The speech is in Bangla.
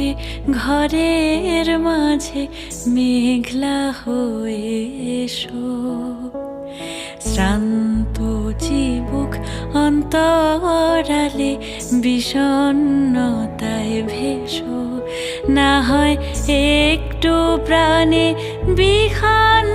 রূপে ঘরের মাঝে মেঘলা হয়ে এসো। শ্রান্ত চিবুক অন্তরালে বিষণ্ণতায় ভেসো, না হয় একটু প্রাণে বিহান